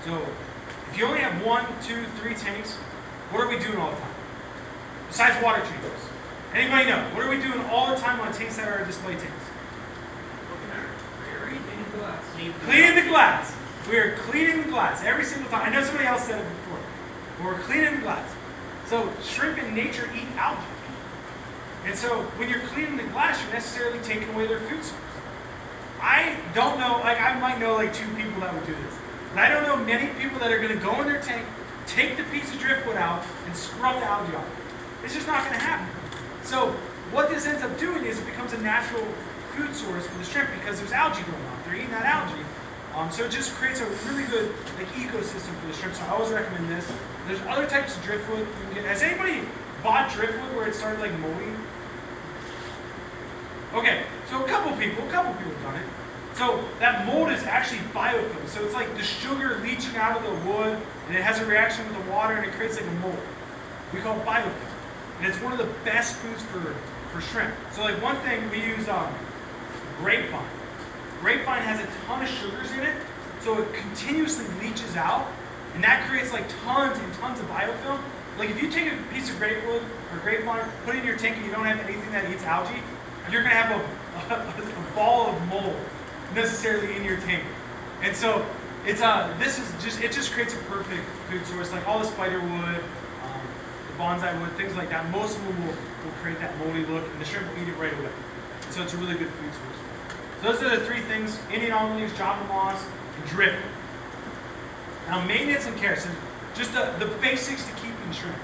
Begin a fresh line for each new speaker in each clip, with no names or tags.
So if you only have 1, 2, 3 tanks, what are we doing all the time? Besides water changes. Anybody know? What are we doing all the time on tanks that are display tanks? Cleaning the glass. We are cleaning the glass every single time. I know somebody else said it before. But we're cleaning the glass. So shrimp in nature eat algae. And so when you're cleaning the glass, you're necessarily taking away their food source. I don't know, I might know 2 people that would do this. But I don't know many people that are going to go in their tank, take the piece of driftwood out, and scrub the algae off. It's just not going to happen. So what this ends up doing is it becomes a natural food source for the shrimp because there's algae going on. They're eating that algae. So it just creates a really good ecosystem for the shrimp. So I always recommend this. There's other types of driftwood you can get. Has anybody bought driftwood where it started molding? Okay, so a couple people have done it. So that mold is actually biofilm. So it's like the sugar leaching out of the wood, and it has a reaction with the water, and it creates a mold. We call it biofilm. And it's one of the best foods for shrimp. So one thing we use grapevine. Grapevine has a ton of sugars in it, so it continuously leaches out, and that creates tons and tons of biofilm. If you take a piece of grapewood or grapevine, put it in your tank, and you don't have anything that eats algae, you're going to have a ball of mold necessarily in your tank. And so it just creates a perfect food source. All the spider wood, the bonsai wood, things like that, most of them will create that moldy look, and the shrimp will eat it right away. And so it's a really good food source. So those are the 3 things: Indian olive leaves, java moss, and driftwood. Now maintenance and care, so just the basics to keeping shrimp.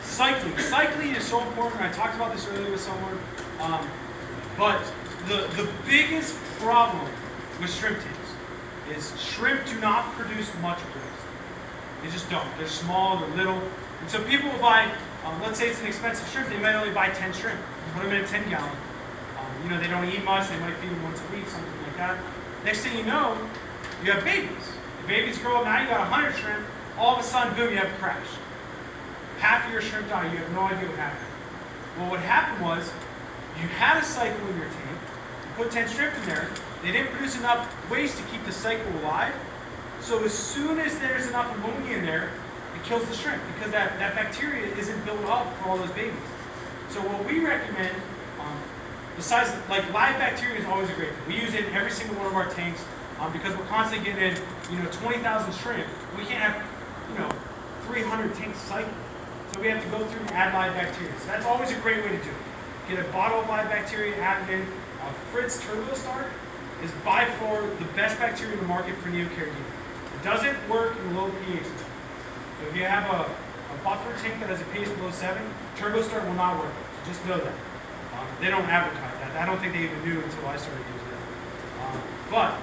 Cycling. Cycling is so important. I talked about this earlier with someone. But the biggest problem with shrimp tanks is shrimp do not produce much waste. They just don't. They're small, they're little. And so people will buy, let's say it's an expensive shrimp, they might only buy 10 shrimp. Put them in a 10 gallon. They don't eat much, they might feed them once a week, something like that. Next thing you know, you have babies. The babies grow up, now you got 100 shrimp, all of a sudden, boom, you have a crash. Half of your shrimp died, you have no idea what happened. Well, what happened was, you had a cycle in your tank, you put 10 shrimp in there, they didn't produce enough waste to keep the cycle alive, so as soon as there's enough ammonia in there, it kills the shrimp, because that bacteria isn't built up for all those babies. So what we recommend, besides, live bacteria is always a great thing. We use it in every single one of our tanks, because we're constantly getting in, 20,000 shrimp. We can't have, 300 tanks cycling. So we have to go through and add live bacteria. So that's always a great way to do it. Get a bottle of live bacteria, add it in. Fritz Turbo Start is by far the best bacteria in the market for neocarotene. It doesn't work in low pH. So if you have a buffer tank that has a pH below 7, Turbo Start will not work. So just know that. They don't advertise that. I don't think they even knew until I started using it. But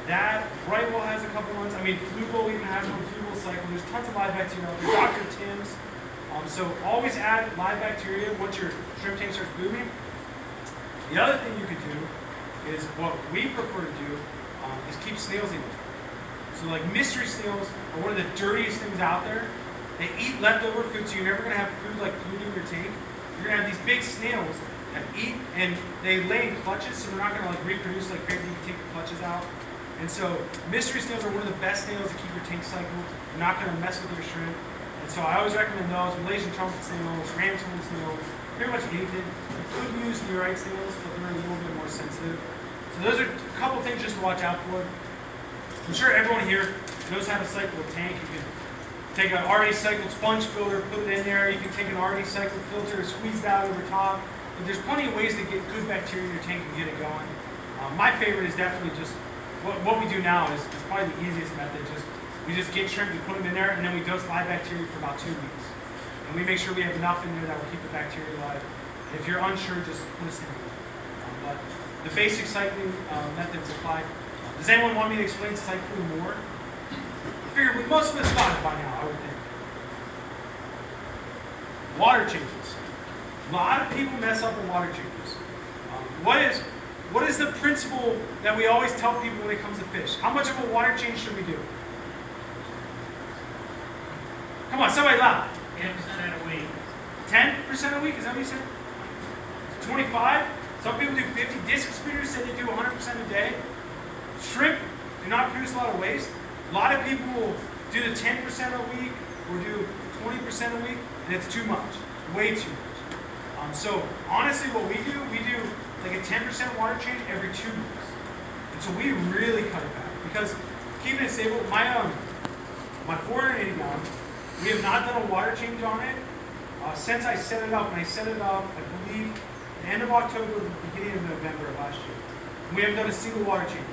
that, Brightwell has a couple ones. Fluval even has one, Fluval Cycle. There's tons of live bacteria out there. Dr. Tim's. So always add live bacteria once your shrimp tank starts booming. The other thing you could do is what we prefer to do is keep snails in your tank. So mystery snails are one of the dirtiest things out there. They eat leftover food, so you're never going to have food polluting your tank. You're going to have these big snails that eat, and they lay in clutches, so they're not going to reproduce like crazy. You can take the clutches out. And so mystery snails are one of the best snails to keep your tank cycled. They're not going to mess with your shrimp. And so I always recommend those: Malaysian trumpet snails, ramshorn snails, pretty much anything. You could use neorite snails, but they're a little bit more sensitive. So those are a couple things just to watch out for. I'm sure everyone here knows how to cycle a tank. You can take an already cycled sponge filter, put it in there. You can take an already cycled filter, squeeze that over top. But there's plenty of ways to get good bacteria in your tank and get it going. My favorite is definitely just what we do now is probably the easiest method. We just get shrimp, we put them in there, and then we dose live bacteria for about 2 weeks. And we make sure we have enough in there that will keep the bacteria alive. If you're unsure, just put a sample. But the basic cycling methods apply. Does anyone want me to explain cycling more? I figure most of us got it by now, I would think. Water changes. A lot of people mess up with water changes. What is the principle that we always tell people when it comes to fish? How much of a water change should we do? Come on, somebody loud.
10% a week.
10% a week? Is that what you said? 25? Some people do 50. Disc speeders say they do 100% a day. Shrimp do not produce a lot of waste. A lot of people will do the 10% a week or do 20% a week, and it's too much, way too much. So honestly, what we do like a 10% water change every 2 weeks. And so we really cut it back because keeping it stable, my 480 gallon, we have not done a water change on it since I set it up. And I set it up, I believe, the end of October, the beginning of November of last year. And we haven't done a single water change.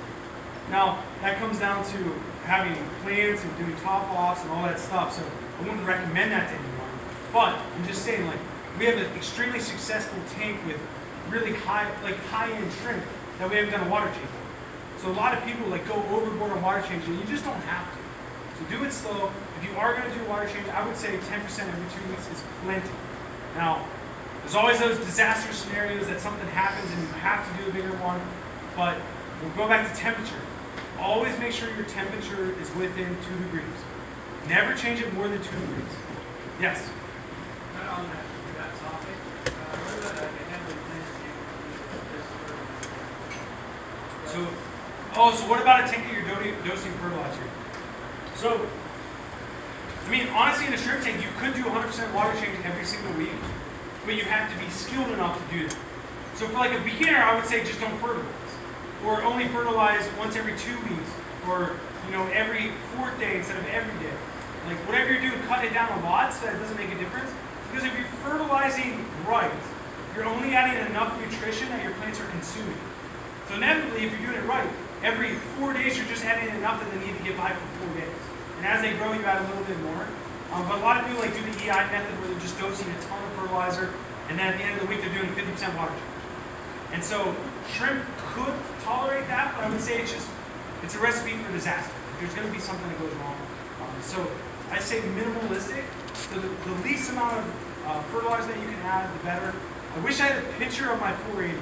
Now, that comes down to having plants and doing top offs and all that stuff. So I wouldn't recommend that to anyone. But I'm just saying, like, we have an extremely successful tank with really high-end shrimp that we haven't done a water change on. So a lot of people like go overboard on water change, and you just don't have to. So do it slow. If you are going to do a water change, I would say 10% every 2 weeks is plenty. Now, there's always those disaster scenarios that something happens and you have to do a bigger one. But we'll go back to temperature. Always make sure your temperature is within 2 degrees. Never change it more than 2 degrees. Yes?
Not on that topic. What about a handling plants
So what about a tank that you're dosing fertilizer? So, I mean, honestly, in a shrimp tank, you could do 100% water change every single week, but you have to be skilled enough to do that. So for like a beginner, I would say just don't fertilize, or only fertilize once every 2 weeks, or every 4th day instead of every day. Like whatever you're doing, cut it down a lot so that it doesn't make a difference. Because if you're fertilizing right, you're only adding enough nutrition that your plants are consuming. So inevitably, if you're doing it right, every 4 days you're just adding enough that they need to get by for 4 days. And as they grow, you add a little bit more. But a lot of people do the EI method where they're just dosing a ton of fertilizer, and then at the end of the week they're doing 50% water change. And so shrimp could tolerate that, but I would say it's a recipe for disaster. There's going to be something that goes wrong. So I say minimalistic. So the least amount of fertilizer that you can add, the better. I wish I had a picture of my 480.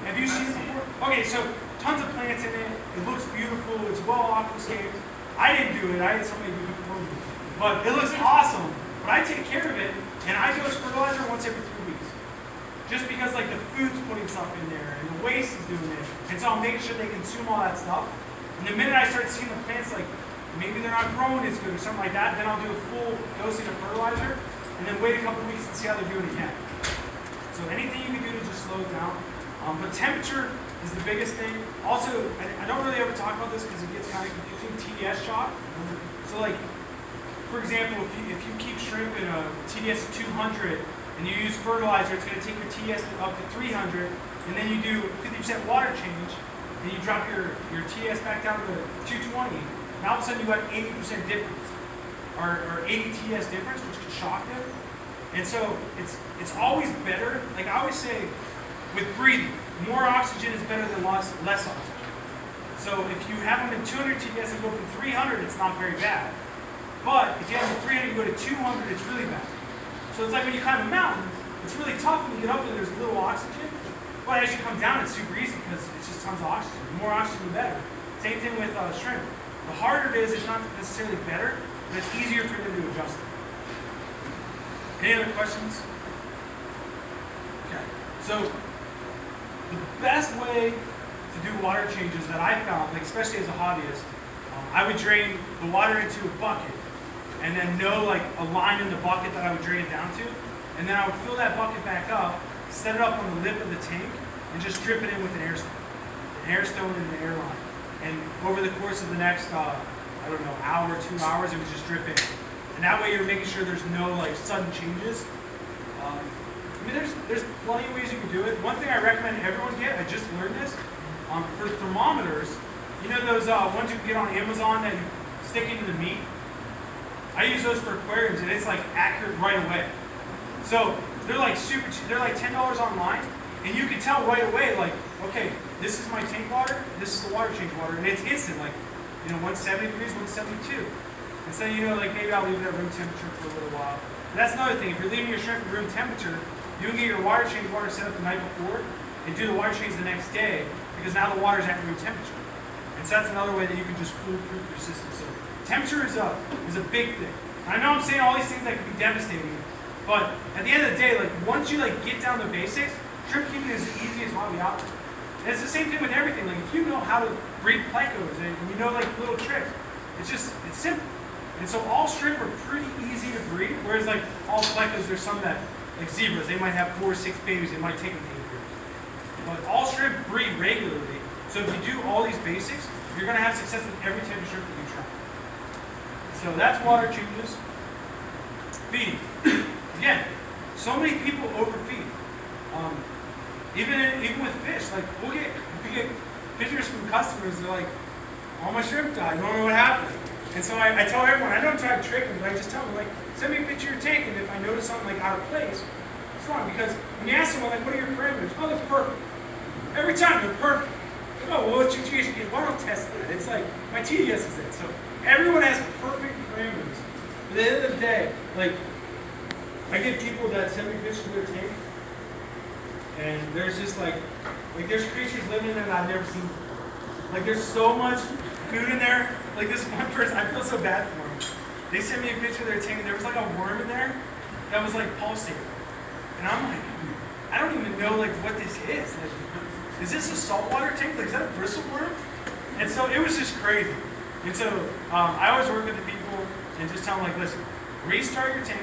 Have you seen it before? Okay, so tons of plants in it. It looks beautiful. It's well aquascaped. I didn't do it. I had somebody do it for me. But it looks awesome. But I take care of it, and I dose fertilizer once every 3 weeks. Just because like the food's putting stuff in there, and the waste is doing it. And so I'll make sure they consume all that stuff. And the minute I start seeing the plants like maybe they're not growing as good or something like that, then I'll do a full dosing of fertilizer, and then wait a couple weeks and see how they're doing again. So anything you can do to just slow it down. But temperature is the biggest thing. Also, I don't really ever talk about this because it gets kind of confusing. TDS shock. So like, for example, if you keep shrimp in a TDS of 200 and you use fertilizer, it's going to take your TDS up to 300, and then you do 50% water change, and you drop your TDS back down to 220. And all of a sudden you got 80% difference, or 80 TDS difference, which could shock them. And so it's always better. Like I always say, with breathing, more oxygen is better than less oxygen. So if you have them in 200 TDS and go from 300, it's not very bad. But if you have them 300 and go to 200, it's really bad. So it's like when you climb a mountain, it's really tough when you get up there, there's little oxygen. But as you come down, it's super easy because it's just tons of oxygen. The more oxygen, the better. Same thing with shrimp. The harder it is, it's not necessarily better, but it's easier for them to adjust it. Any other questions? Okay. So the best way to do water changes that I found, like especially as a hobbyist, I would drain the water into a bucket and then know like a line in the bucket that I would drain it down to, and then I would fill that bucket back up, set it up on the lip of the tank, and just drip it in with an air stone. An air stone and an air line. And over the course of the next, hour, 2 hours, it would just drip in. And that way you're making sure there's no like sudden changes. There's plenty of ways you can do it. One thing I recommend everyone get, I just learned this, for thermometers, those ones you can get on Amazon that you stick into the meat? I use those for aquariums, and it's like accurate right away. So they're like super cheap. They're like $10 online, and you can tell right away, like, okay, this is my tank water, this is the water change water, and it's instant, like, 170 degrees, 172. Instead, like maybe I'll leave it at room temperature for a little while. And that's another thing. If you're leaving your shrimp at room temperature, you can get your water change water set up the night before and do the water change the next day, because now the water's at room temperature. And so that's another way that you can just foolproof your system. So temperature is a big thing. I know I'm saying all these things that can be devastating, but at the end of the day, like once you like get down the basics, shrimp keeping is the easiest hobby out there. And it's the same thing with everything. Like if you know how to breed plecos and you know like little tricks, it's simple. And so all shrimp are pretty easy to breed, whereas like all plecos, there's some that, like zebras, they might have 4 or 6 babies, it might take them 8 years. But all shrimp breed regularly, so if you do all these basics, you're gonna have success with every type of shrimp that you try. So that's water changes. Feeding. Again, so many people overfeed. Even with fish, like we get pictures from customers, they're like, all my shrimp died, I don't know what happened. And so I tell everyone, I don't try to trick them, but I just tell them, like, send me a picture of your tank, and if I notice something like out of place, it's wrong. Because when you ask someone, like, what are your parameters? Oh, they're perfect. Every time they're perfect. Oh, well, what's your TDS? Why don't test that? It's like, my TDS is it. So everyone has perfect parameters. But at the end of the day, like, I get people that send me pictures of their tank, and there's just like there's creatures living in there that I've never seen before. Like there's so much food in there. Like this one person, I feel so bad for them. They sent me a picture of their tank and there was like a worm in there that was like pulsating. And I'm like, I don't even know like what this is. Like, is this a saltwater tank? Like, is that a bristle worm? And so it was just crazy. And so I always work with the people and just tell them like, listen, restart your tank.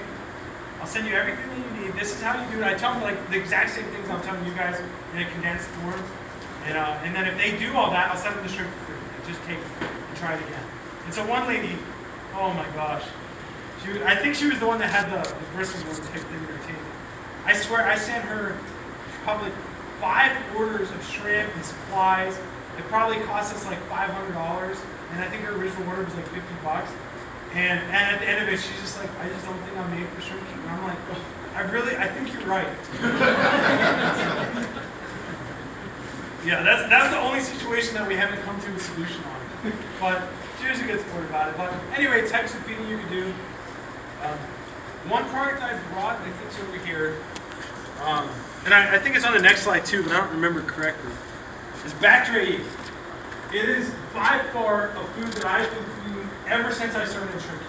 I'll send you everything that you need. This is how you do it. I tell them like the exact same things I'm telling you guys in a condensed form. And then if they do all that, I'll send them the shrimp for free. Just take it and try it again. And so one lady, oh my gosh, I think she was the one that had the bristles one type thing in her tank. I swear I sent her probably 5 orders of shrimp and supplies. It probably cost us like $500, and I think her original order was like $50. And at the end of it, she's just like, I just don't think I'm made for shrimp keep. And I'm like, oh, I think you're right. Yeah, that's the only situation that we haven't come to a solution on. But she was a good sport about it. But anyway, types of feeding you can do. One product I brought, I think it's over here, and I think it's on the next slide too, but I don't remember correctly, is Bacteria E. It is by far a food that I've been feeding ever since I started shrinking.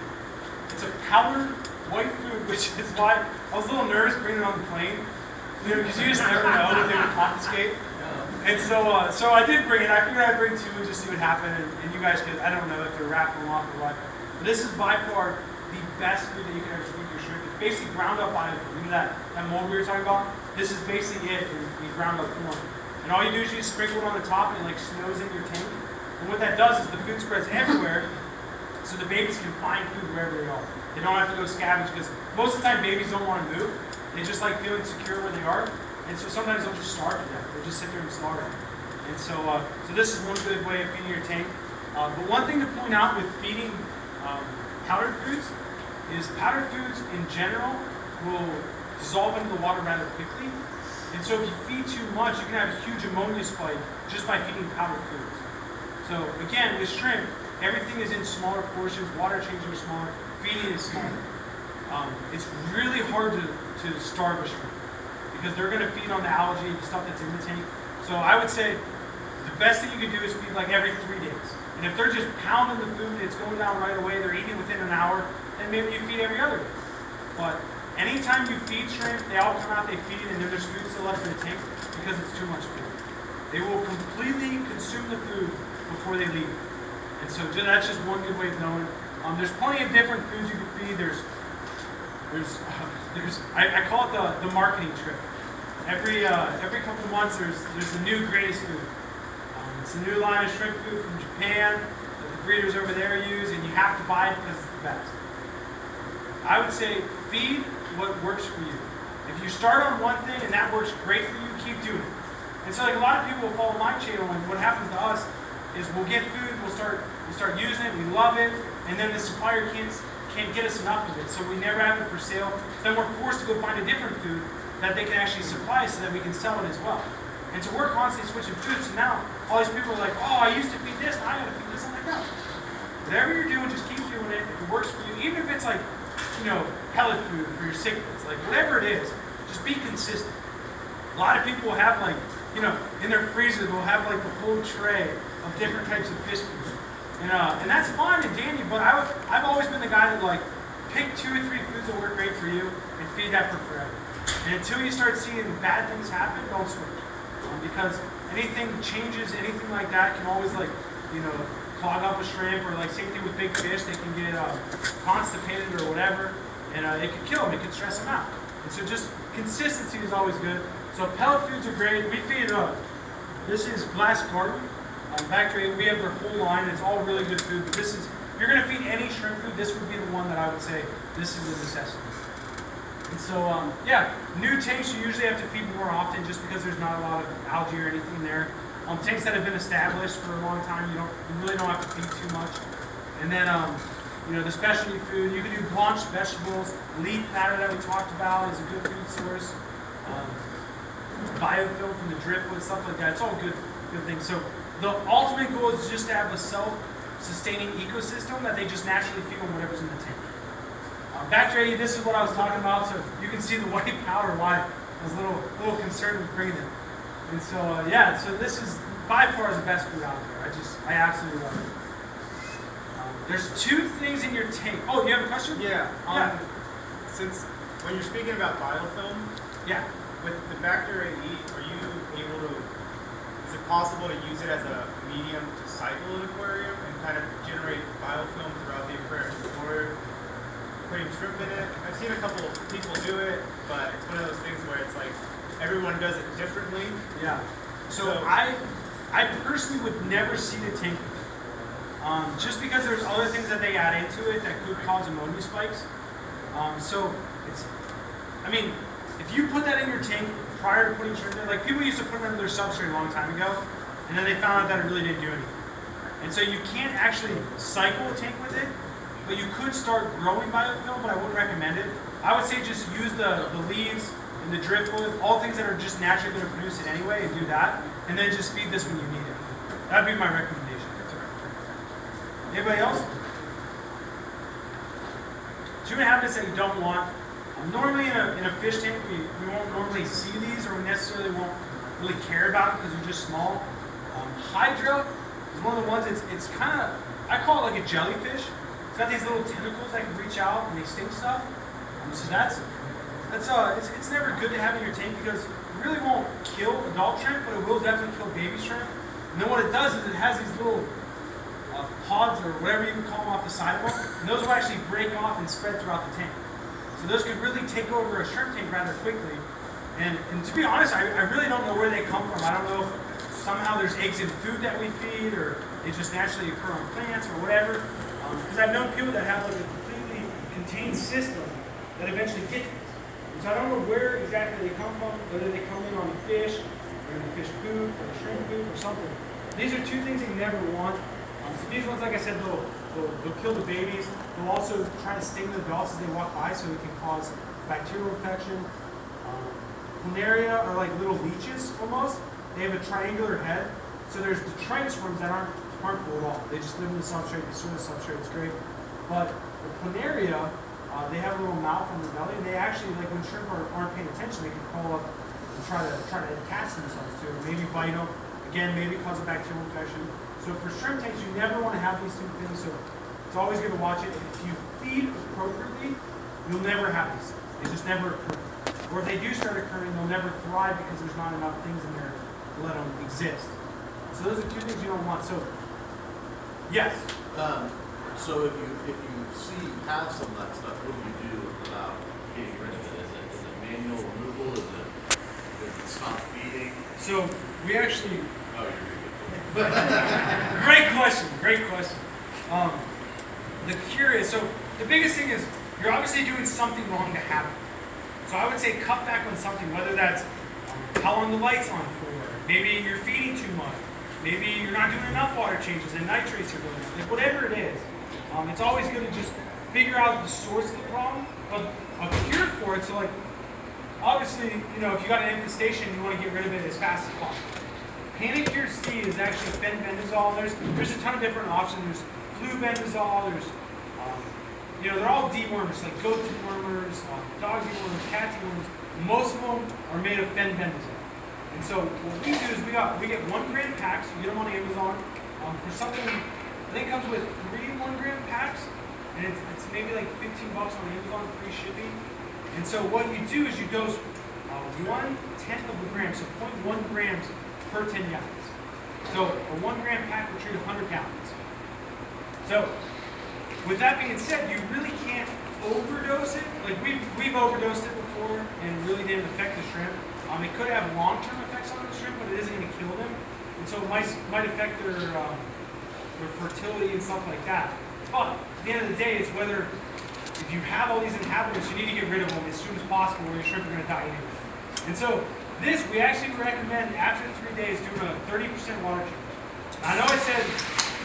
It's a powdered white food, which is why I was a little nervous bringing it on the plane, because you just never know that they would confiscate. And so I did bring it. I figured I'd bring 2 and just see what happened, and you guys could, I don't know if they're wrapped them off or what, but this is by far the best food that you can ever feed your shrimp. It's basically ground up biofood. Remember that mold we were talking about? This is basically it in ground up form. And all you do is you just sprinkle it on the top and it like snows in your tank. And what that does is the food spreads everywhere so the babies can find food wherever they are. They don't have to go scavenge because most of the time babies don't want to move. They just like feeling secure where they are. And so sometimes they'll just starve to death. They'll just sit there and starve. And so this is one good way of feeding your tank. But one thing to point out with feeding powdered foods is powdered foods in general will dissolve into the water rather quickly. And so if you feed too much, you can have a huge ammonia spike just by feeding powdered foods. So again, with shrimp, everything is in smaller portions, water changes are smaller, feeding is smaller. It's really hard to starve a shrimp because they're going to feed on the algae, the stuff that's in the tank. So I would say the best thing you can do is feed like every 3 days. And if they're just pounding the food, it's going down right away, they're eating within an hour, then maybe you feed every other day. But anytime you feed shrimp, they all come out, they feed, and then there's food still left in the tank because it's too much food. They will completely consume the food before they leave. And so that's just one good way of knowing. There's plenty of different foods you can feed. I call it the marketing trip. Every couple of months there's a new greatest food. It's a new line of shrimp food from Japan that the breeders over there use, and you have to buy it because it's the best. I would say feed what works for you. If you start on one thing and that works great for you, keep doing it. And so like a lot of people will follow my channel, and what happens to us is we'll get food, we'll start using it, we love it, and then the supplier can't get us enough of it, so we never have it for sale. Then we're forced to go find a different food that they can actually supply so that we can sell it as well. And so we're constantly switching foods, so now all these people are like, oh, I used to feed this, now I gotta feed this. I'm like, no. Whatever you're doing, just keep doing it. If it works for you, even if it's like, pellet food for your cichlids, like whatever it is, just be consistent. A lot of people will have like, in their freezer, they'll have like the whole tray of different types of fish food. And that's fine and dandy, but I've always been the guy that like, pick 2 or 3 foods that work great for you and feed that for forever. And until you start seeing bad things happen, don't switch. because anything changes, anything like that can always clog up a shrimp, or same thing with big fish, they can get constipated or whatever, and it could kill them, it could stress them out. And so just consistency is always good. So pellet foods are great. We feed, this is Glass Garden. Factory, we have their whole line, it's all really good food, but this is, if you're gonna feed any shrimp food, this would be the one that I would say, this is a necessity. And so, yeah, new tanks you usually have to feed more often just because there's not a lot of algae or anything there. Tanks that have been established for a long time, you really don't have to feed too much. And then, the specialty food, you can do blanched vegetables, leaf matter that we talked about is a good food source. Biofilm from the driftwood, stuff like that, it's all good things. So the ultimate goal is just to have a self-sustaining ecosystem that they just naturally feed on whatever's in the tank. Bacteria, this is what I was talking about, so you can see the white powder, why I was a little concerned with bringing it. And so, yeah, so this is by far the best food out there. I absolutely love it. There's two things in your tank. Oh, do you have a question?
Yeah.
Yeah.
Since when you're speaking about biofilm,
Yeah.
with the bacteria eat, are you able to, is it possible to use it as a medium to cycle an aquarium and kind of generate biofilm throughout the aquarium before putting shrimp in it? I've seen a couple of people do it, but it's one of those things where it's like everyone does it differently.
Yeah. So I personally would never see the tank, just because there's other things that they add into it that could cause ammonia spikes. So it's, if you put that in your tank prior to putting shrimp in, like people used to put it under their substrate a long time ago, and then they found out that it really didn't do anything. And so you can't actually cycle a tank with it, but you could start growing biofilm, but I wouldn't recommend it. I would say just use the leaves and the driftwood, all things that are just naturally going to produce it anyway, and do that, and then just feed this when you need it. That'd be my recommendation. Anybody else? 2 habits that you don't want. Normally in a fish tank, we won't normally see these, or we necessarily won't really care about it because they're just small. Hydra is one of the ones, it's kind of, I call it like a jellyfish. It's got these little tentacles that can reach out and they sting stuff. So it's never good to have in your tank because it really won't kill adult shrimp, but it will definitely kill baby shrimp. And then what it does is it has these little pods or whatever you can call them off the side of them, and those will actually break off and spread throughout the tank. So those could really take over a shrimp tank rather quickly. And to be honest, I really don't know where they come from. I don't know if somehow there's eggs in food that we feed, or they just naturally occur on plants or whatever. Because I've known people that have like a completely contained system that eventually get these. So I don't know where exactly they come from, whether they come in on the fish, or in the fish poop, or the shrimp poop, or something. These are 2 things you never want. So these ones, like I said, they'll kill the babies. They'll also try to sting the adults as they walk by, so it can cause bacterial infection. Planaria are like little leeches almost. They have a triangular head. So there's detritus worms that aren't harmful at all. They just live in the substrate, they swim in the substrate, it's great. But the planaria, they have a little mouth on the belly, and they actually, like when shrimp aren't paying attention, they can crawl up and try to attach themselves to it, or maybe bite them. Again, maybe cause a bacterial infection. So for shrimp tanks, you never want to have these 2 things, so it's always good to watch it. If you feed appropriately, you'll never have these things. They just never occur. Or if they do start occurring, they'll never thrive because there's not enough things in there to let them exist. So those are 2 things you don't want. So, yes?
So if you see you have some of that stuff, what do you do about getting rid of it? Is it manual removal? Is it stop feeding?
So we actually...
Oh, you're good.
Great question. The cure is, so the biggest thing is you're obviously doing something wrong to have it. So I would say cut back on something, whether that's how long the light's on for, maybe you're feeding too much, maybe you're not doing enough water changes and nitrates are going up, like whatever it is. It's always good to just figure out the source of the problem, but a cure for it. So like, obviously, if you got an infestation, you want to get rid of it as fast as possible. Panicure C is actually fenbendazole. There's a ton of different options. There's flubendazole. There's, they're all dewormers, like goat dewormers, dog dewormers, cat dewormers. Most of them are made of fenbendazole. And so what we do is we get 1 gram packs. You get them on Amazon. For something, I think it comes with 3 1 gram packs, and it's maybe like $15 on Amazon, free shipping. And so what you do is you dose 1/10 of a gram, so 0.1 grams per 10 gallons. So a 1 gram pack will treat 100 gallons. So with that being said, you really can't overdose it. Like we've overdosed it before and it really didn't affect the shrimp. It could have long-term effects on the shrimp, but it isn't going to kill them. And so it might affect their fertility and stuff like that. But at the end of the day, it's whether if you have all these inhabitants, you need to get rid of them as soon as possible or your shrimp are going to die anyway. And so this, we actually recommend after 3 days doing a 30% water change. I know I said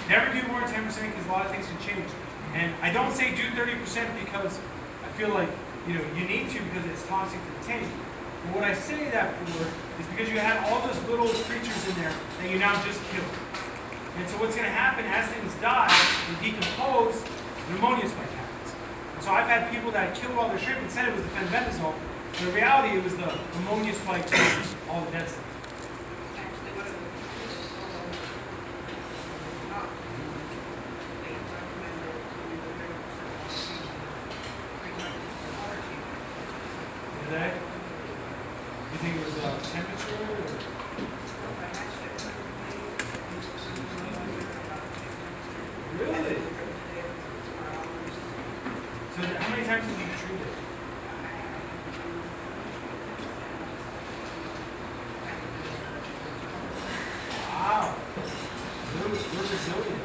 never do more than 10% because a lot of things can change. And I don't say do 30% because I feel like you need to because it's toxic to the tank. But what I say that for is because you had all those little creatures in there that you now just killed. And so what's going to happen as things die and decompose, pneumonia spike happens. And so I've had people that killed all their shrimp and said it was the fenbendazole. But in reality, it was the ammonia spike to all the dead stuff.
Actually, one of the pictures not they recommended to do the 30% water change.
Did they? You think it was temperature? Or? Really? So how many times did you treat it? Wow. We're resilient.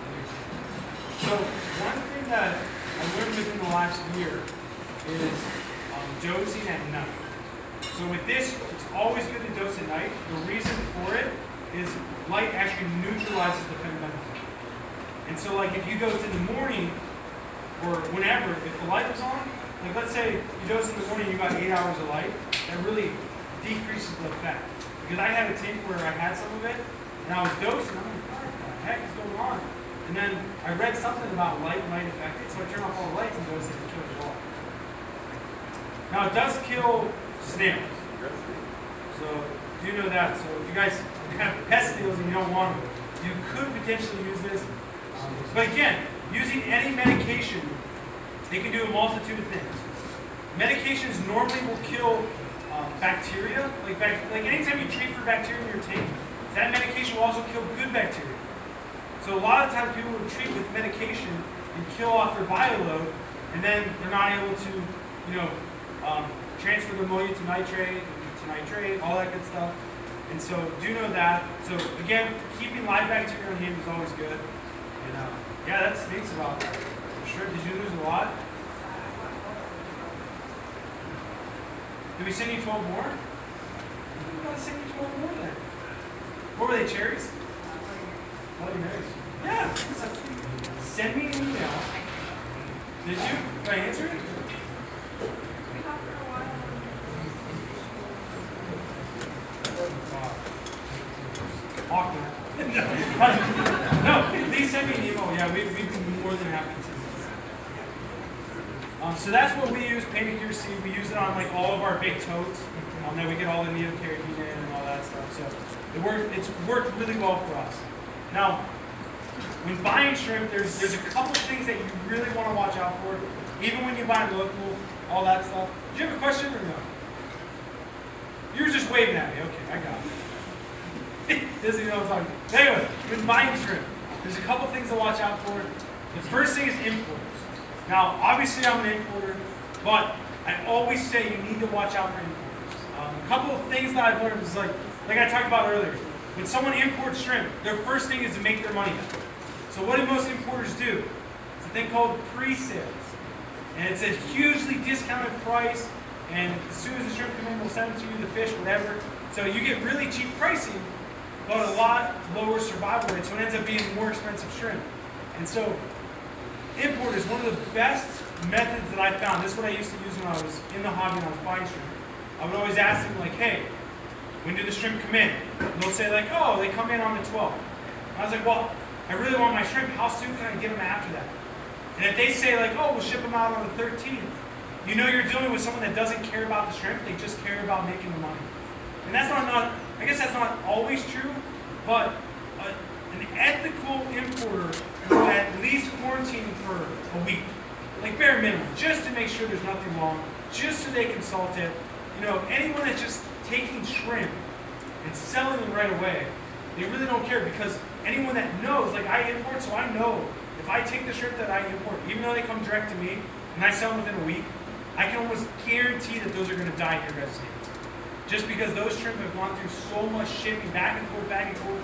So one thing that I learned within the last year is dosing at night. So with this, it's always good to dose at night. The reason for it is light actually neutralizes the fenbendazole. And so like if you dose in the morning or whenever, if the light was on, like let's say you dose in the morning, you got 8 hours of light, that really decreases the effect. Because I had a tank where I had some of it, and I was dosing, I'm like, what the heck is going on? And then I read something about light might affect it, so I turned off all the lights and dosed it and killed it all. Now it does kill snails. So do know that. So if you guys have pest snails and you don't want them, you could potentially use this. But again, using any medication, they can do a multitude of things. Medications normally will kill bacteria. Like anytime you treat for bacteria in your tank, that medication will also kill good bacteria. So a lot of times people will treat with medication and kill off their bioload, and then they're not able to, transfer the ammonia to nitrate, all that good stuff. And so do know that. So again, keeping live bacteria on hand is always good. And yeah, that stinks about that. For sure. Did you lose a lot? Did we send you 12 more? We gotta send you 12 more then. What were they, cherries? Bloody Marys. Yeah. Send me an email. Did you? Did I answer it? Awkward. No, please send me an email. Yeah, we'd be more than happy to. So that's what we use, paint accuracy. We use it on like all of our big totes. Then we get all the neocarotene in and all that stuff. So it's worked really well for us. Now, when buying shrimp, there's a couple things that you really want to watch out for. Even when you buy local, all that stuff. Did you have a question or no? You were just waving at me. Okay, I got it. Doesn't know what I'm talking about. Anyway, when buying shrimp, there's a couple things to watch out for. The first thing is importers. Now, obviously I'm an importer, but I always say you need to watch out for importers. A couple of things that I've learned is like I talked about earlier. When someone imports shrimp, their first thing is to make their money back. So what do most importers do? It's a thing called pre-sales. And it's a hugely discounted price, and as soon as the shrimp come in, we'll send it to you, the fish, whatever. So you get really cheap pricing, but a lot lower survival rate, so it ends up being more expensive shrimp. And so importers, one of the best methods that I found, this is what I used to use when I was in the hobby and I was buying shrimp. I would always ask them like, hey, when do the shrimp come in? And they'll say like, oh, they come in on the 12th. And I was like, well, I really want my shrimp. How soon can I get them after that? And if they say like, oh, we'll ship them out on the 13th, you know you're dealing with someone that doesn't care about the shrimp. They just care about making the money. And that's not I guess that's not always true, but an ethical importer will at least quarantine for a week, like bare minimum, just to make sure there's nothing wrong, just so they can salt it. Anyone that just taking shrimp and selling them right away, they really don't care because anyone that knows, like I import, so I know if I take the shrimp that I import, even though they come direct to me and I sell them within a week, I can almost guarantee that those are going to die in your guys' hands. Just because those shrimp have gone through so much shipping back and forth, back and forth.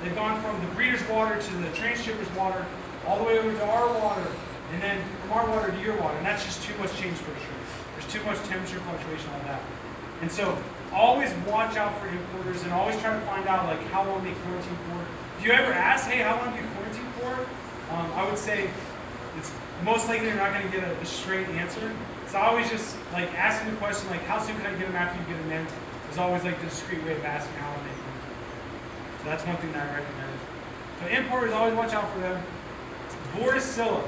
They've gone from the breeder's water to the transhipper's water, all the way over to our water, and then from our water to your water, and that's just too much change for a shrimp. There's too much temperature fluctuation on that. And so always watch out for importers and always try to find out like how long they quarantine for. If you ever ask, hey, how long do you quarantine for? I would say it's most likely you're not going to get a straight answer. So I always just like asking the question like how soon can I get them after you get them in? There's always like the discreet way of asking how long they can. So that's one thing that I recommend. So importers, always watch out for them. Vorticilla.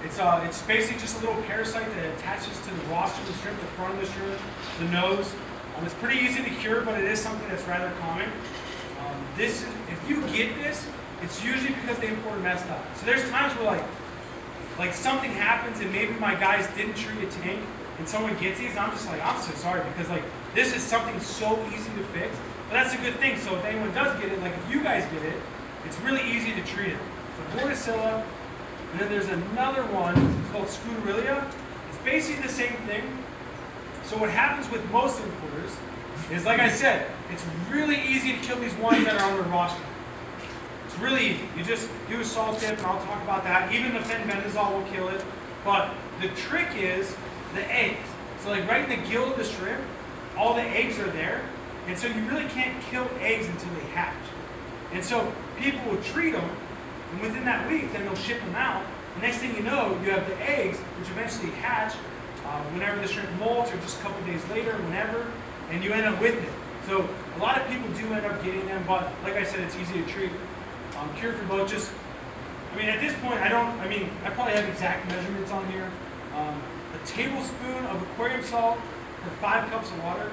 It's basically just a little parasite that attaches to the rostrum of the shrimp, the front of the shrimp, the nose. It's pretty easy to cure, but it is something that's rather common. If you get this, it's usually because the importer messed up. So there's times where like something happens and maybe my guys didn't treat a tank and someone gets these, and I'm just like, I'm so sorry because like this is something so easy to fix. But that's a good thing. So if anyone does get it, like if you guys get it, it's really easy to treat it. So Vorticilla, and then there's another one, it's called Scuteria. It's basically the same thing. So what happens with most importers is, like I said, it's really easy to kill these ones that are on the roster. It's really easy. You just do a salt dip, and I'll talk about that. Even the fenbendazole will kill it. But the trick is the eggs. So like right in the gill of the shrimp, all the eggs are there. And so you really can't kill eggs until they hatch. And so people will treat them, and within that week, then they'll ship them out. The next thing you know, you have the eggs, which eventually hatch whenever the shrimp molts, or just a couple days later, whenever, and you end up with it. So a lot of people do end up getting them, but like I said, it's easy to treat. Cure for both. At this point, I probably have exact measurements on here. A tablespoon of aquarium salt for 5 cups of water.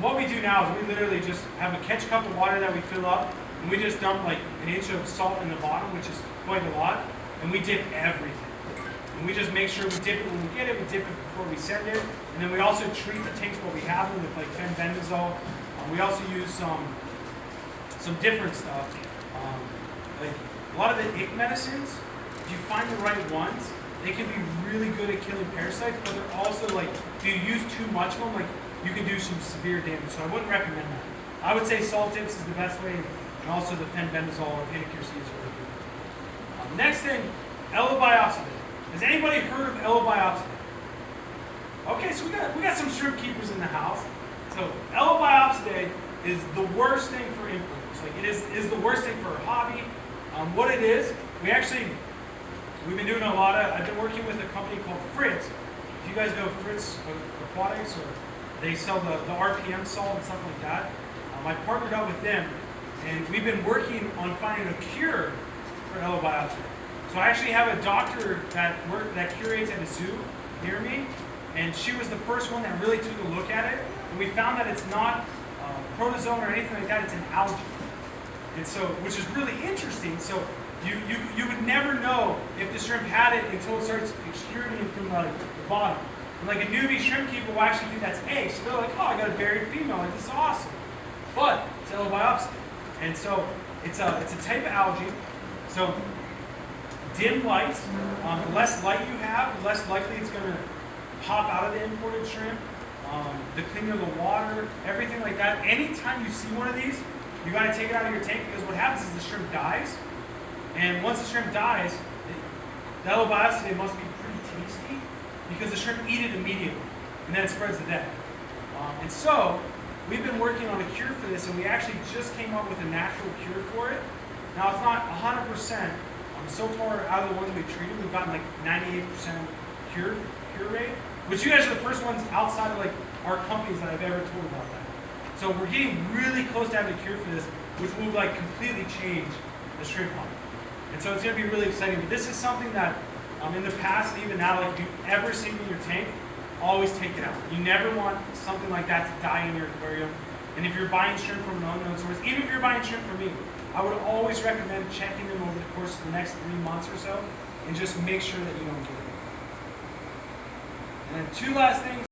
What we do now is we literally just have a catch cup of water that we fill up, and we just dump like an inch of salt in the bottom, which is quite a lot, and we dip everything. And we just make sure we dip it when we get it, we dip it before we send it, and then we also treat the tanks while we have them with like fenbendazole. We also use some different stuff. Like a lot of the ick medicines, if you find the right ones, they can be really good at killing parasites, but they're also like, if you use too much of them, like you can do some severe damage. So I wouldn't recommend that. I would say salt dips is the best way, and also the fenbendazole or Pedicure C is really good. Next thing, L-biopsidate. Has anybody heard of L-biopsidate? Okay, so we got some shrimp keepers in the house. So L-biopsidate is the worst thing for importers. Like it is the worst thing for a hobby. What it is, we've been doing I've been working with a company called Fritz. If you guys know Fritz Aquatics, or they sell the RPM salt and stuff like that. I partnered up with them, and we've been working on finding a cure for L-biopsidate. So I actually have a doctor that curates at a zoo near me, and she was the first one that really took a look at it, and we found that it's not protozoan or anything like that, it's an algae. And so, which is really interesting. So you would never know if the shrimp had it until it starts extruding from the bottom. And like a newbie shrimp keeper will actually think that's eggs. So they're like, oh, I got a buried female, like this is awesome. But it's L-biopsidate. And so it's a type of algae. So dim lights, the less light you have, the less likely it's going to pop out of the imported shrimp. The cleaner the water, everything like that. Anytime you see one of these, you got to take it out of your tank, because what happens is the shrimp dies. And once the shrimp dies, the L-biopsidate must be pretty tasty, because the shrimp eat it immediately, and then it spreads to death. And so we've been working on a cure for this, and we actually just came up with a natural cure for it. Now it's not 100%. So far, out of the ones we've treated, we've gotten like 98% cure rate, which you guys are the first ones outside of like our companies that I've ever told about that. So we're getting really close to having a cure for this, which will like completely change the shrimp hunt. And so it's going to be really exciting. But this is something that in the past, and even now, like if you've ever seen in your tank, always take it out. You never want something like that to die in your aquarium. And if you're buying shrimp from an unknown source, even if you're buying shrimp from me, I would always recommend checking them over the course of the next 3 months or so, and just make sure that you don't get it. And then 2 last things.